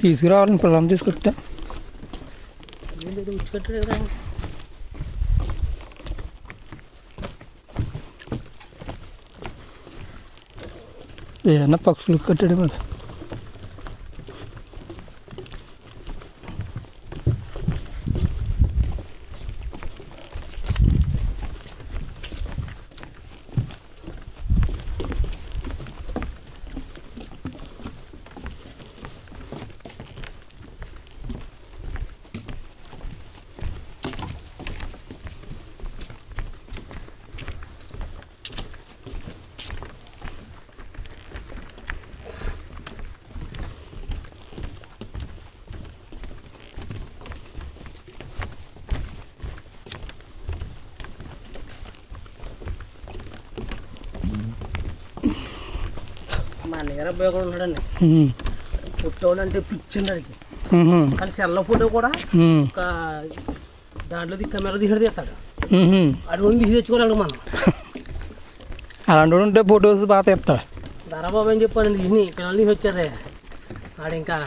తీసుకురావాలని పిల్లలు తీసుకొచ్చా. ఏమన్నా పక్షులకు కట్టాడు మరి. మా అన్నగారు అబ్బాయి కూడా ఉన్నాడండి. ఫోటోలు అంటే పిచ్చింది అడిగి, కానీ సెల్ల ఫోటో కూడా ఒక దాంట్లో కెమెరా తీసాడు తీస్తాడు. అడుగుని తీసి తెచ్చుకోవాలి మనం. అలాంటి ఉంటే ఫొటోస్ బాగా తీస్తాడు. ధరబాబు అని చెప్పానండి, పిల్లలు తీసి వచ్చారే ఆడు ఇంకా